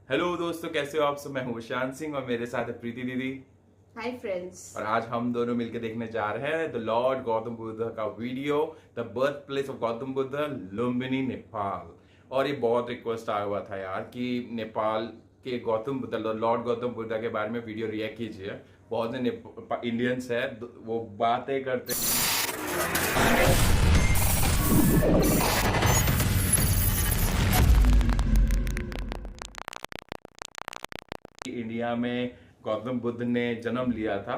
Hello दोस्तों, कैसे हो आप सब। मैं हूँ शान सिंह और मेरे साथ है प्रीति दीदी। Hi friends. और आज हम दोनों मिलकर देखने जा रहे हैं द लॉर्ड गौतम बुद्ध का video, the birth place of Gautam Buddha, Lumbini, Nepal. और ये बहुत रिक्वेस्ट आया हुआ था यार कि नेपाल के गौतम बुद्ध, लॉर्ड गौतम बुद्ध के बारे में वीडियो रिएक्ट कीजिए। बहुत से इंडियंस है वो बातें करते इंडिया में गौतम बुद्ध ने जन्म लिया था।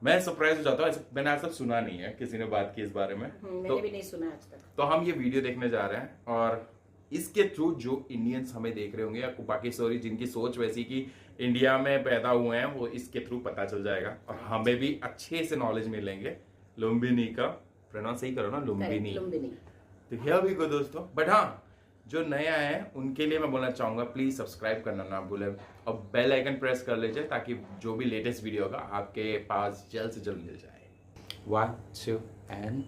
मैं सरप्राइज हो जाता हूँ, मैंने आज तक सुना नहीं है किसी ने बात की इस बारे में। मैंने भी नहीं सुना आज तक। तो हम ये वीडियो देखने जा रहे हैं और इसके थ्रू जो इंडियंस हमें देख रहे होंगे या बाकी सॉरी जिनकी सोच वैसी कि इंडिया में पैदा हुए हैं, वो इसके थ्रू पता चल जाएगा और हमें भी अच्छे से नॉलेज मिलेंगे। लुम्बिनी का प्रोनाउंस सही करो ना, लुम्बिनी। तो हियर वी गो दोस्तों। बट हाँ, जो नए आए हैं उनके लिए मैं बोलना चाहूंगा, प्लीज सब्सक्राइब करना ना भूलें और बेल आइकन प्रेस कर लीजिए ताकि जो भी लेटेस्ट वीडियो होगा आपके पास जल्द से जल्द मिल जाए। 1 2 and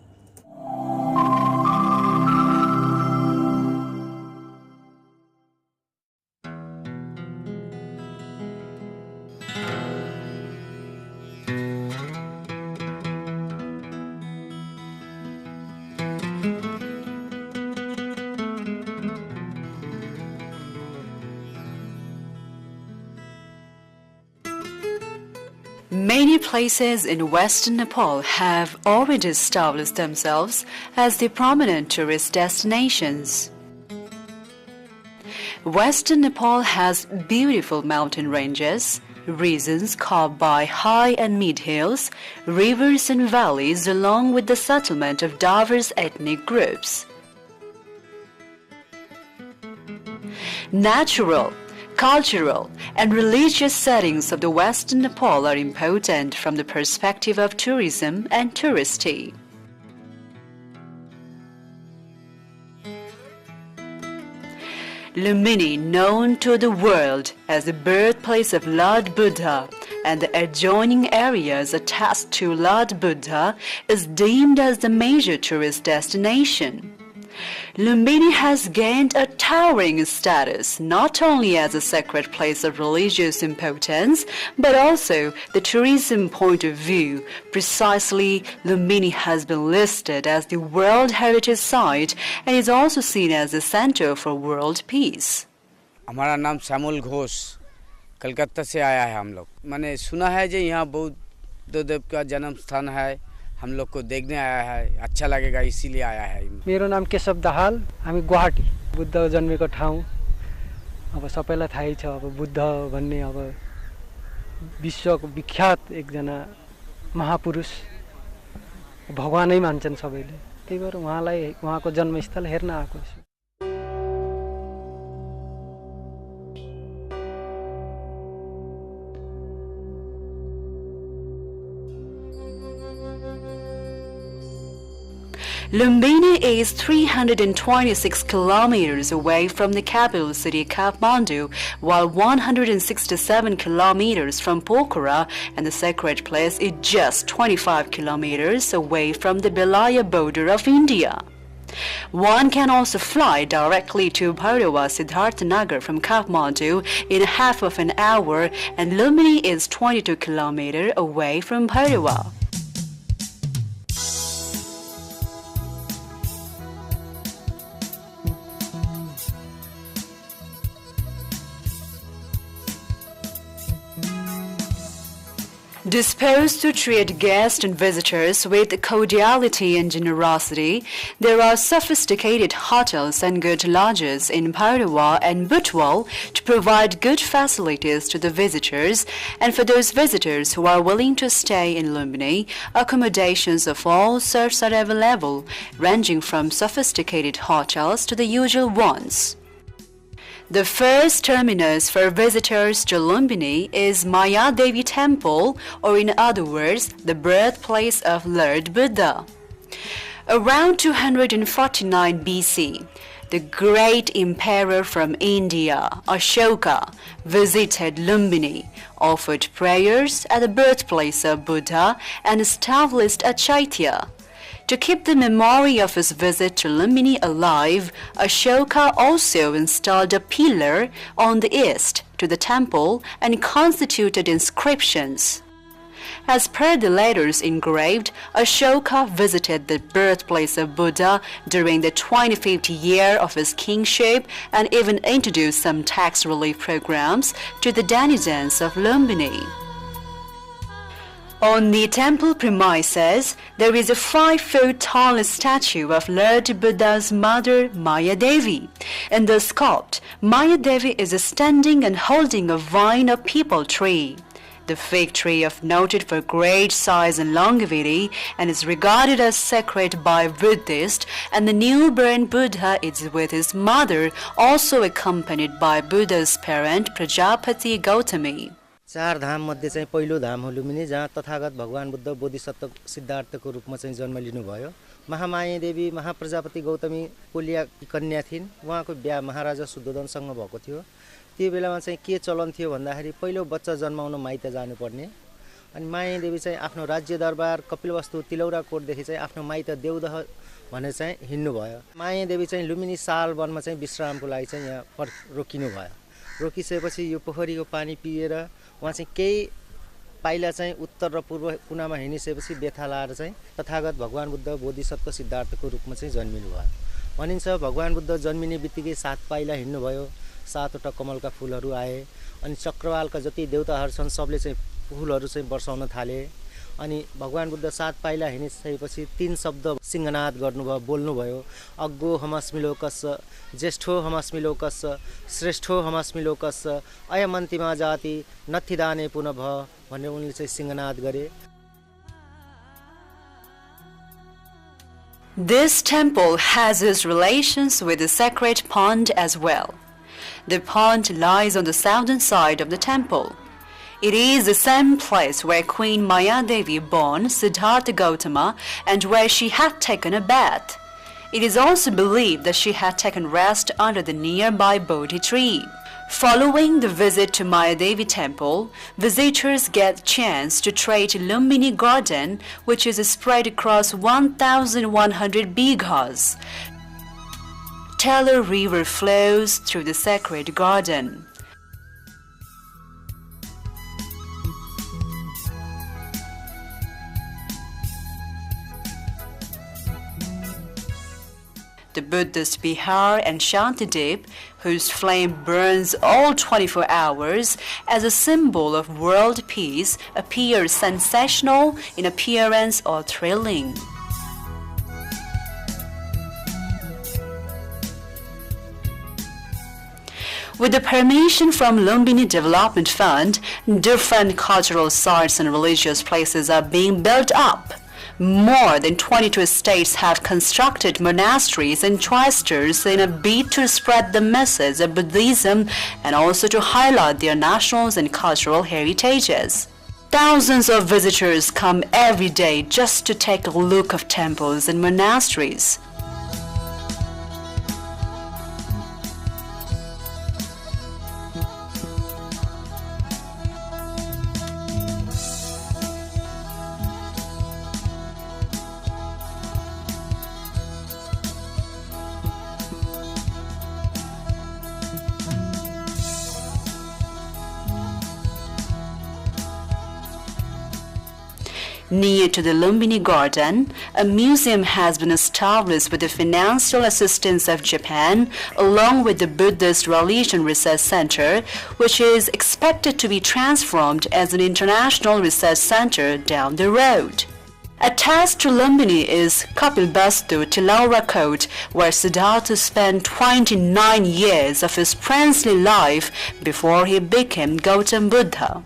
Many places in western Nepal have already established themselves as the prominent tourist destinations. Western Nepal has beautiful mountain ranges, regions carved by high and mid hills, rivers and valleys, along with the settlement of diverse ethnic groups. Natural, cultural and religious settings of the western Nepal are important from the perspective of tourism and touristy. Lumbini, known to the world as the birthplace of Lord Buddha, and the adjoining areas attached to Lord Buddha, is deemed as the major tourist destination. Lumbini has gained a towering status not only as a sacred place of religious importance but also the tourism point of view. Precisely, Lumbini has been listed as the World Heritage Site and is also seen as a center for world peace. हमारा नाम श्यामुल घोष, कलकत्ता से आया है। हम लोग मैंने सुना है कि यहाँ बुद्ध देव का जन्म स्थान है, हम लोग को देखने आया है, अच्छा लगेगा इसीलिए आया है। मेरो नाम केशव दाहाल, हामी गुवाहाटी बुद्ध जन्मेको ठाउँ। अब सबैलाई थाहै छ, अब बुद्ध भन्ने अब विश्वको विख्यात एकजना महापुरुष भगवानै मान्छन् सबैले। त्यही भएर उहाँलाई उहाँको जन्मस्थल हेर्न आएको छु। Lumbini is 326 kilometers away from the capital city Kathmandu, while 167 kilometers from Pokhara, and the sacred place is just 25 kilometers away from the Belaya border of India. One can also fly directly to Bhairawa Siddharthanagar from Kathmandu in half of an hour, and Lumbini is 22 kilometers away from Bhairawa. Disposed to treat guests and visitors with cordiality and generosity, there are sophisticated hotels and good lodges in Bhairawa and Butwal to provide good facilities to the visitors, and for those visitors who are willing to stay in Lumbini, accommodations of all sorts are available, ranging from sophisticated hotels to the usual ones. The first terminus for visitors to Lumbini is Maya Devi Temple, or in other words, the birthplace of Lord Buddha. Around 249 BC, the great emperor from India, Asoka, visited Lumbini, offered prayers at the birthplace of Buddha, and established a chaitya. To keep the memory of his visit to Lumbini alive, Asoka also installed a pillar on the east to the temple and constituted inscriptions. As per the letters engraved, Asoka visited the birthplace of Buddha during the 25th year of his kingship and even introduced some tax relief programs to the denizens of Lumbini. On the temple premises, there is a 5-foot-tall statue of Lord Buddha's mother, Maya Devi. In the sculpt, Maya Devi is standing and holding a vine or peepal tree. The fig tree is noted for great size and longevity and is regarded as sacred by Buddhists, and the newborn Buddha is with his mother, also accompanied by Buddha's parent Prajapati Gotami. चार धाम मध्ये चाहिँ पहिलो धाम हो लुम्बिनी, जहाँ तथागत भगवान बुद्ध बोधिसत्व सिद्धार्थको रूपमा चाहिँ जन्म लिनुभयो। महामाया देवी महाप्रजापति गौतमी कोलियाकी कन्या थिइन्। उहाँको बिहा महाराजा शुद्धोदनसँग भएको थियो। त्यो बेलामा चाहिँ के चलन थियो भन्दाखेरि पहिलो बच्चा जन्माउन माइत जानुपर्ने, अनि माया देवी चाहिँ आफ्नो राज्य दरबार कपिलवस्तु तिलौरा कोटदेखि चाहिँ आफ्नो माइत देवदह भनेर चाहिँ हिँड्नु भयो। माया देवी चाहिँ लुम्बिनी साल वनमा चाहिँ विश्रामको लागि चाहिँ यहाँ रोकिनु भयो। रोकिसकेपछि यो पोखरीको पानी पिएर उहाँ चाहिँ केही पाइला चाहिँ उत्तर र पूर्व कुनामा हिँडिसकेपछि बेथा लाएर चाहिँ तथागत भगवान बुद्ध बोधिसत्व सिद्धार्थको रूपमा चाहिँ जन्मिनु भयो। भनिन्छ भगवान बुद्ध जन्मिने बित्तिकै 7 पाइला हिँड्नुभयो, 7वटा कमलका फूलहरू आए, अनि चक्रवालका जति देवताहरू छन् सबले चाहिँ फूलहरू चाहिँ वर्षाउन थाले। अनि भगवान बुद्ध 7 पाइला हिँडिसकेपछि 3 शब्द सिंहनाद गर्नुभयो, बोल्नुभयो। अग्गो हमस्मि लोकस्य, ज्येष्ठो हमस्मि लोकस्य, श्रेष्ठो हमस्मि लोकस्य, अयमन्तिमा जाति नथिदाने पुनः भ भनेर उनले चाहिँ सिंहनाद गरे। This temple has its relations with the sacred pond as well. The pond lies on the southern side of the temple. It is the same place where Queen Maya Devi born Siddhartha Gautama and where she had taken a bath. It is also believed that she had taken rest under the nearby Bodhi tree. Following the visit to Maya Devi temple, visitors get a chance to tread Lumbini garden, which is spread across 1,100 bighas. Terai river flows through the sacred garden. The Buddhist Bihar and Shantideep, whose flame burns all 24 hours as a symbol of world peace, appears sensational in appearance or thrilling. With the permission from Lumbini Development Fund, different cultural sites and religious places are being built up. More than 22 states have constructed monasteries and cloisters in a bid to spread the message of Buddhism and also to highlight their national and cultural heritages. Thousands of visitors come every day just to take a look of temples and monasteries. Near to the Lumbini garden, a museum has been established with the financial assistance of Japan, along with the Buddhist Religion Research Center, which is expected to be transformed as an international research center down the road. Attached to Lumbini is Kapilvastu Tilaura Court, where Siddhartha spent 29 years of his princely life before he became Gautam Buddha,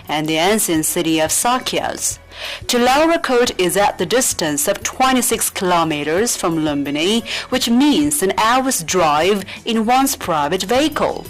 and the ancient city of Sakyas. Tilaura Court is at the distance of 26 kilometers from Lumbini, which means an hour's drive in one's private vehicle.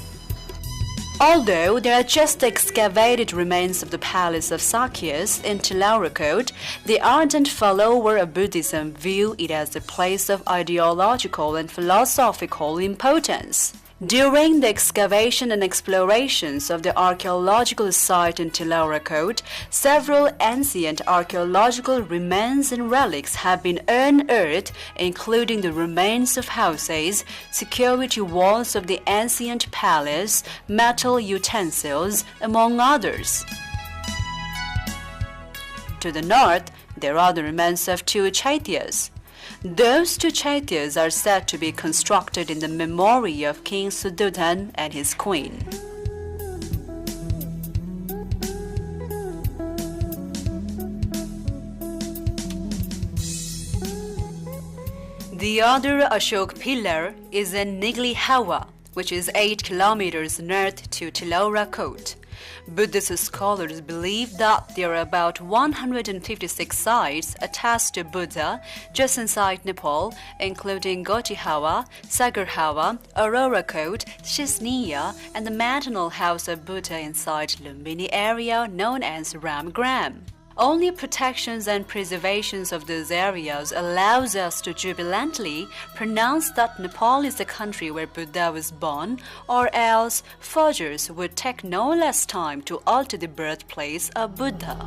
Although there are just the excavated remains of the palace of Sakyas in Tilaura Court, the ardent follower of Buddhism view it as a place of ideological and philosophical importance. During the excavation and explorations of the archaeological site in Terai, several ancient archaeological remains and relics have been unearthed, including the remains of houses, security walls of the ancient palace, metal utensils, among others. To the north, there are the remains of 2 chaityas. Those 2 chaityas are said to be constructed in the memory of King Śuddhoda and his queen. The other Ashok pillar is in Nigli Hawa, which is 8 kilometers north to Terai. Buddhist scholars believe that there are about 156 sites attached to Buddha just inside Nepal, including Goti Hawa, Sagar Hawa, Aurora Coat, Shisniya, and the maternal house of Buddha inside Lumbini area known as Ramgram. Only protections and preservations of those areas allows us to jubilantly pronounce that Nepal is the country where Buddha was born, or else forgers would take no less time to alter the birthplace of Buddha.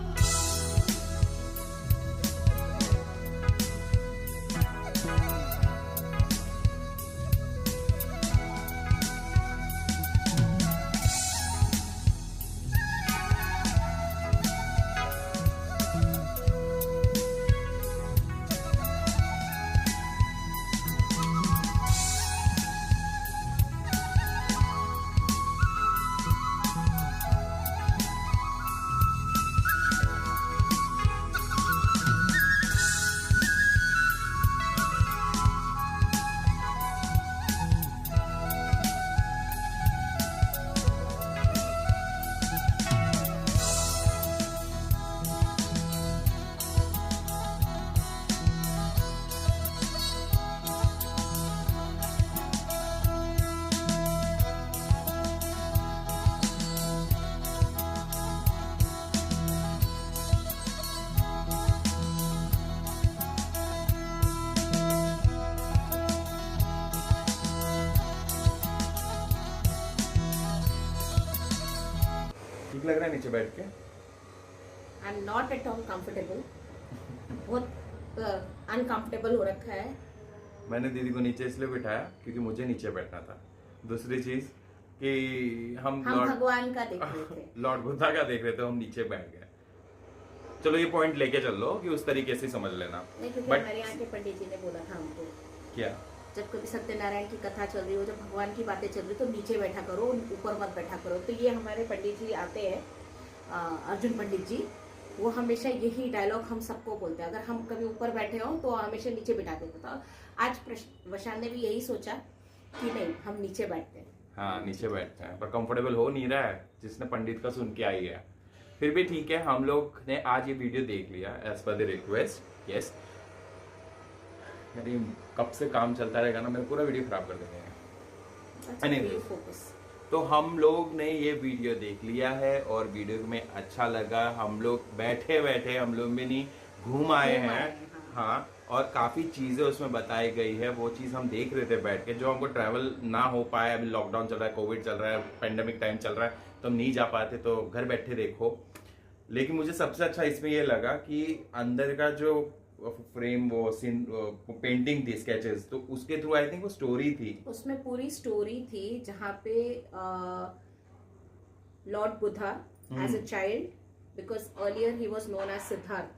ठीक लग रहा है नीचे बैठ के? I am not at all comfortable, बहुत uncomfortable हो रखा है। मैंने दीदी को नीचे इसलिए बिठाया क्योंकि मुझे नीचे बैठना था। दूसरी चीज कि हम भगवान का देख रहे थे, लॉर्ड बुद्धा का देख रहे थे, हम नीचे बैठ गए। चलो ये पॉइंट लेके चल लो कि उस तरीके से समझ लेना। नहीं, क्योंकि हमारे यहाँ के पंडित जी ने बोला था हमको, क्या जब कभी सत्यनारायण की कथा चल रही हो, जब भगवान की बातें चल रही तो नीचे बैठा करो, ऊपर मत बैठा करो। तो ये हमारे पंडित जी आते हैं, अर्जुन पंडित जी, वो हमेशा यही डायलॉग हम सबको बोलते हैं। अगर हम कभी ऊपर बैठे हो तो हमेशा नीचे बिठा देते। तो आज वशान ने भी यही सोचा कि नहीं, हम नीचे बैठते हैं। हाँ, नीचे बैठते हैं, पर कंफर्टेबल हो नहीं रहा है। जिसने पंडित का सुन के आई है, फिर भी ठीक है, हम लोग ने आज ये वीडियो देख लिया as per the request. Yes, मेरी कब से काम चलता रहेगा ना, मेरा पूरा वीडियो खराब कर देंगे। फोकस। तो हम लोग ने ये वीडियो देख लिया है और वीडियो में अच्छा लगा। हम लोग बैठे बैठे हम लोग भी नहीं घूम आए हैं। हाँ, और काफ़ी चीज़ें उसमें बताई गई है, वो चीज़ हम देख रहे थे बैठ के। जो हमको ट्रैवल ना हो पाए, अभी लॉकडाउन चल रहा है, कोविड चल रहा है, पेंडेमिक टाइम चल रहा है, तो हम नहीं जा पाते, तो घर बैठे देखो। लेकिन मुझे सबसे अच्छा इसमें ये लगा कि अंदर का जो फ्रेम, वो सीन, पेंटिंग थी, स्केचेस, तो उसके थ्रू आई थिंक वो स्टोरी थी, उसमें पूरी स्टोरी थी, जहाँ पे lord Buddha as a child, because earlier he was known as Siddharth.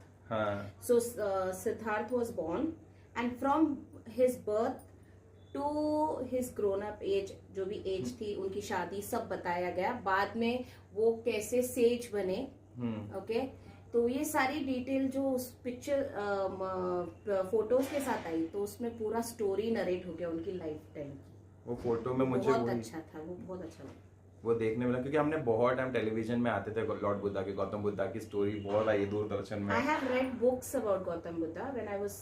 So Siddharth was born, and from his birth to his grown up age, जो भी एज थी, उनकी शादी, सब बताया गया। बाद में वो कैसे सेज बने, ओके, तो ये सारी डिटेल जो उस पिक्चर फोटोज के साथ आई, तो उसमें पूरा स्टोरी नरेट हो गया उनकी लाइफ टाइम की। वो फोटो में मुझे बहुत अच्छा था, वो बहुत अच्छा लगा वो देखने मिला, क्योंकि हमने बहुत टाइम टेलीविजन में आते थे लॉर्ड बुद्धा की, गौतम बुद्धा की स्टोरी बहुत आई दूरदर्शन में। I have read books about Gautam Buddha when I was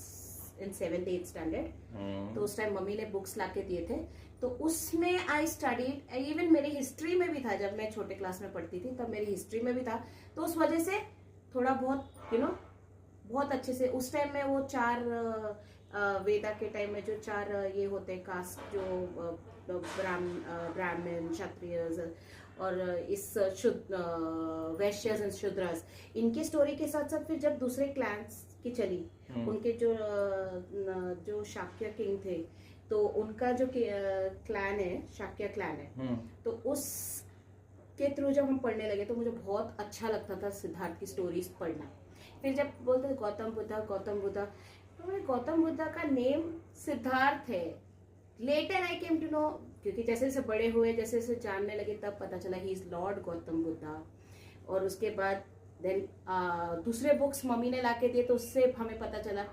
in 7th 8th standard. तो उस टाइम मम्मी ने बुक्स लाके दिए थे, तो उसमें आई स्टडीड, इवन मेरी हिस्ट्री में भी था, जब मैं छोटे क्लास में पढ़ती थी तब मेरी हिस्ट्री में भी था। तो उस वजह से थोड़ा बहुत बहुत अच्छे से उस टाइम में वो वेदा के टाइम में जो 4 ये होते हैं कास्ट, जो ब्राह्मण, क्षत्रिय और इस वैश्यस एंड शूद्रस, इनकी स्टोरी के साथ साथ फिर जब दूसरे क्लैंस की चली, उनके जो शाक्य किंग थे, तो उनका जो क्लैन है, शाक्य क्लैन है, तो उस के थ्रू जब हम पढ़ने लगे तो मुझे बहुत अच्छा लगता था सिद्धार्थ की स्टोरीज पढ़ना। फिर जब बोलते गौतम बुद्धा, तो मुझे गौतम बुद्धा का नेम सिद्धार्थ है। Later I came to know, क्योंकि जैसे जैसे बड़े हुए, जैसे जैसे जानने लगे, तब पता चला he is Lord Gautam Buddha. और उसके बाद देन दूसरे बुक्स मम्मी ने लाके दिए, तो उससे हमें पता चला।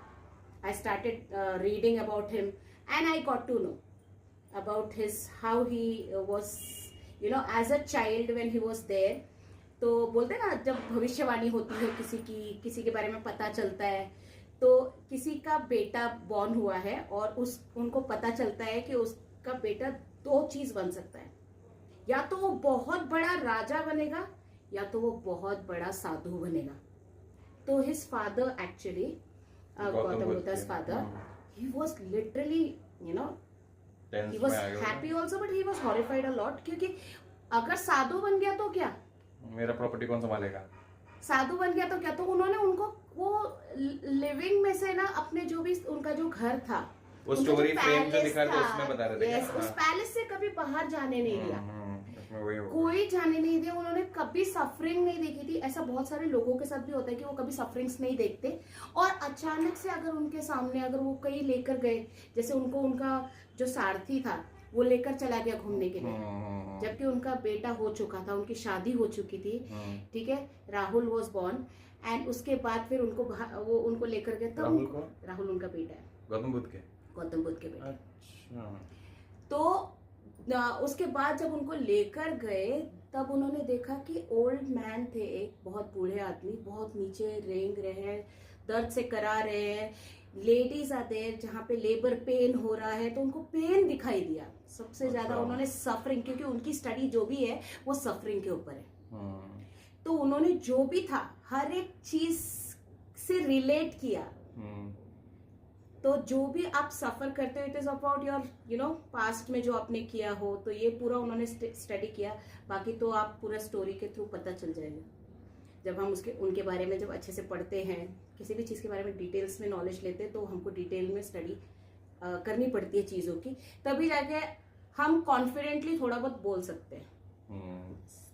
I started reading about him and I got to know about his how he was, you know, as a child when he was there. तो बोलते ना, जब भविष्यवाणी होती है किसी के बारे में पता चलता है, तो किसी का बेटा बॉर्न हुआ है और उनको पता चलता है कि उसका बेटा 2 चीज बन सकता है, या तो वो बहुत बड़ा राजा बनेगा, या तो वो बहुत बड़ा साधु बनेगा। तो his father actually, Gautam Buddha's father, he was literally, you know, he was happy also, but he was horrified a lot, क्योंकि अगर साधु बन गया तो क्या, मेरा प्रॉपर्टी कौन संभालेगा, साधु बन गया तो क्या। तो उन्होंने उनको वो लिविंग में से ना, अपने जो भी उनका जो घर था, वो स्टोरी फ्रेम जो दिखा रहे थे उसमें बता रहे थे, यस, उस पैलेस से कभी बाहर जाने नहीं दिया, कोई जाने नहीं दिया। उन्होंने कभी सफरिंग नहीं देखी थी। ऐसा बहुत सारे लोगों के साथ भी होता है कि वो कभी सफरिंग्स नहीं देखते, और अचानक से अगर उनके सामने अगर वो कहीं लेकर गए, जैसे उनका जो सारथी था वो लेकर चला गया घूमने के लिए, जबकि उनका बेटा हो चुका था, उनकी शादी हो चुकी थी, ठीक है, राहुल वाज बोर्न, एंड उसके बाद फिर उनको लेकर गए। तब राहुल उनका बेटा है, गौतम बुद्ध के बेटा। अच्छा। तो उसके बाद जब उनको लेकर गए, तब उन्होंने देखा कि ओल्ड मैन थे, एक बहुत बूढ़े आदमी, बहुत नीचे रेंग रहे हैं, दर्द से करा रहे हैं। लेडीज आते हैं जहाँ पे लेबर पेन हो रहा है, तो उनको पेन दिखाई दिया सबसे ज्यादा। उन्होंने सफरिंग, क्योंकि उनकी स्टडी जो भी है वो सफरिंग के ऊपर है, तो उन्होंने जो भी था हर एक चीज से रिलेट किया। तो जो भी आप सफर करते हो, it is about your, you know, past में जो आपने किया हो, तो ये पूरा उन्होंने स्टडी किया। बाकी तो आप पूरा स्टोरी के थ्रू पता चल जाएगा, जब हम उनके बारे में जब अच्छे से पढ़ते हैं, किसी भी चीज़ के बारे में डिटेल्स में नॉलेज लेते हैं, तो हमको डिटेल में स्टडी करनी पड़ती है चीज़ों की, तभी जाके हम कॉन्फिडेंटली थोड़ा बहुत बोल सकते हैं।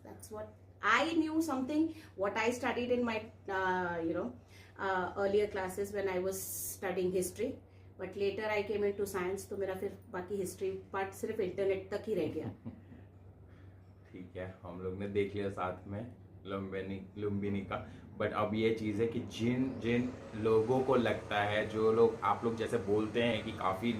That's what I knew something, what I studied in my earlier classes when I was studying history, but later I came into science, तो मेरा फिर बाकी हिस्ट्री पार्ट सिर्फ इंटरनेट तक ही रह गया। ठीक है, हम लोग ने देख लिया साथ में लुम्बिनी का, बट अब ये चीज़ है कि जिन लोगों को लगता है, जो लोग आप लोग जैसे बोलते हैं कि काफ़ी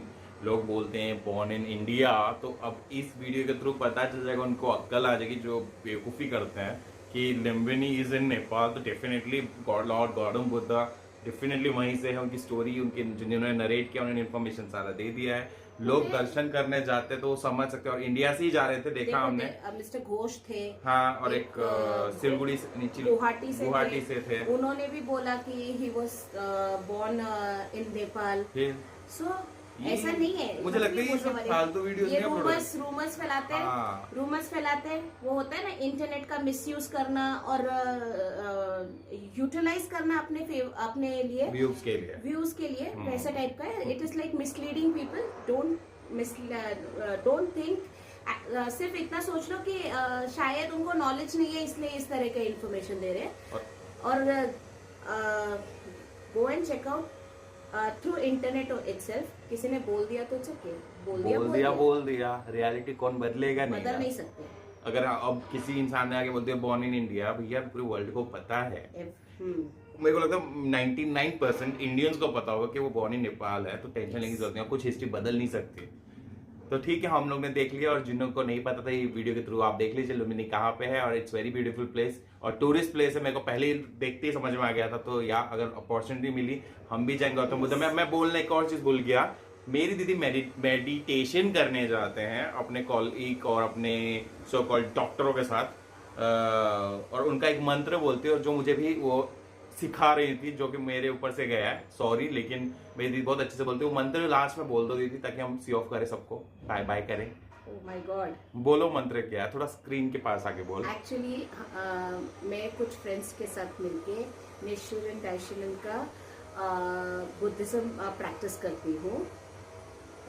लोग बोलते हैं बॉर्न इन इंडिया, तो अब इस वीडियो के थ्रू पता चल जाएगा, उनको अक्ल आ जाएगी जो बेवकूफ़ी करते हैं कि लुम्बिनी इज़ इन नेपाल। तो definitely lord Gautam Buddha definitely वहीं से है, उनकी स्टोरी, उनके जिन्होंने नरेट किया उन्होंने इन्फॉर्मेशन सारा दे दिया है। लोग दर्शन करने जाते तो वो समझ सकते हैं, और इंडिया से ही जा रहे थे, देखा हमने। मिस्टर घोष थे, हाँ, और एक सिलगुड़ी से नीचे गुवाहाटी से थे। उन्होंने भी बोला कि he was born in Nepal. So ऐसा नहीं है, मुझे लगता है ये सब फालतू वीडियोस ये रूमर्स फैलाते हैं, रूमर्स फैलाते हैं। वो होता है ना, इंटरनेट का मिसयूज करना और यूटिलाइज करना अपने लिए, व्यूज के लिए वैसा टाइप का है। It is like misleading people. Don't think, सिर्फ इतना सोच लो कि शायद उनको नॉलेज नहीं है, इसलिए इस तरह का इन्फॉर्मेशन दे रहे हैं। और go and check out through internet itself. किसी ने बोल दिया तो ओके, बोल दिया। रियलिटी कौन बदलेगा? बदल नहीं सकते। अगर अब किसी इंसान ने आगे बोलते हैं बॉर्न इन इंडिया, भैया पूरे वर्ल्ड को पता है। मेरे को लगता है 99% इंडियंस को पता होगा कि वो बॉर्न इन नेपाल है, तो टेंशन लेने की जरूरत नहीं है, कुछ हिस्ट्री बदल नहीं सकती। तो ठीक है, हम लोग ने देख लिया, और जिन्हों को नहीं पता था ये वीडियो के थ्रू आप देख लीजिए लुम्बिनी कहाँ पे है, और इट्स वेरी ब्यूटीफुल प्लेस और टूरिस्ट प्लेस है। मेरे को पहले ही देखते ही समझ में आ गया था, तो या अगर अपॉर्चुनिटी मिली हम भी जाएंगे गौतम बुद्ध। मैं बोलने एक और चीज भूल गया, मेरी दीदी मेडिटेशन करने जाते हैं अपने कॉलीग और अपने सो कॉल्ड डॉक्टरों के साथ, और उनका एक मंत्र बोलते हैं, और जो मुझे भी वो सिखा रही थी, जो कि मेरे ऊपर से गया है, सॉरी, लेकिन मेरी दीदी बहुत अच्छे से बोलती है। वो मंत्र लास्ट में बोल दो दीदी, ताकि हम सी ऑफ करें सबको, बाय बाय करें। Oh my God. बोलो मंत्र क्या है, थोड़ा स्क्रीन के पास आके बोल। एक्चुअली मैं कुछ फ्रेंड्स के साथ मिलके निश्चुलन टाइशुलन का बुद्धिज्म प्रैक्टिस करती हूँ,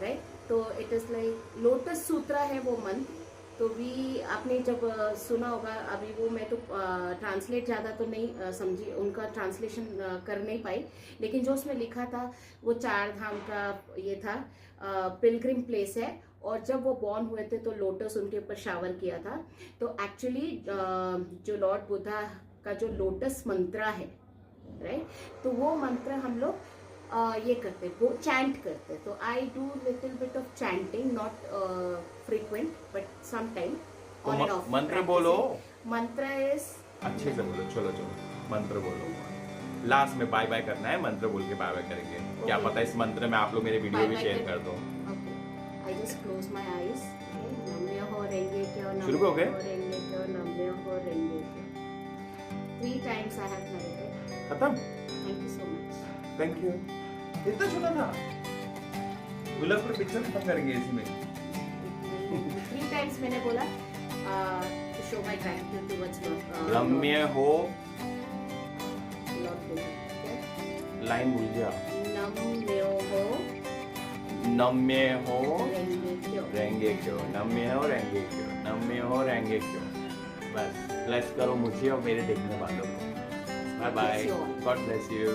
राइट। तो इट इज लाइक लोटस सूत्र है वो मंत्र। तो भी आपने जब सुना होगा, अभी वो मैं तो ट्रांसलेट ज़्यादा तो नहीं समझी, उनका ट्रांसलेशन कर नहीं पाई, लेकिन जो उसमें लिखा था वो 4 धाम का ये था, पिलग्रिम प्लेस है, और जब वो बॉर्न हुए थे तो लोटस उनके ऊपर शावर किया था। तो एक्चुअली जो लॉर्ड बुद्धा का जो लोटस मंत्र है, राइट, तो वो मंत्र हम लोग ये करते, वो चैंट करते। तो I do little bit of chanting, not frequent but some time on and off. मंत्र बोलो। मंत्र इज अच्छे से बोलो, चलो मंत्र बोलो। लास्ट में बाय बाय करना है, मंत्र बोल के बाय बाय करेंगे। Okay. क्या पता इस मंत्र में आप लोग मेरे वीडियो भी शेयर कर दो। I just close my eyes. Namyoho Renge Kyo, शुरू हो गए? Namyoho Renge Kyo, Namyoho Renge Kyo. 3 times I have meditated. खत्म। Thank you so much. Thank you. इतना छोटा था। गुलाब पर पिक्चर खत्म करेंगे इसमें। 3 times मैंने बोला to show my gratitude towards Lord. रम्य हो। Lord Buddha. Okay? लाइन भूल गया। Namyoho नम्य हो Renge Kyo. रहेंगे क्यों, नम्य हो रहेंगे क्यों, नम्य हो रहेंगे क्यों। बस ब्लेस करो मुझे और मेरे देखने वालों को। Bye bye, God bless you.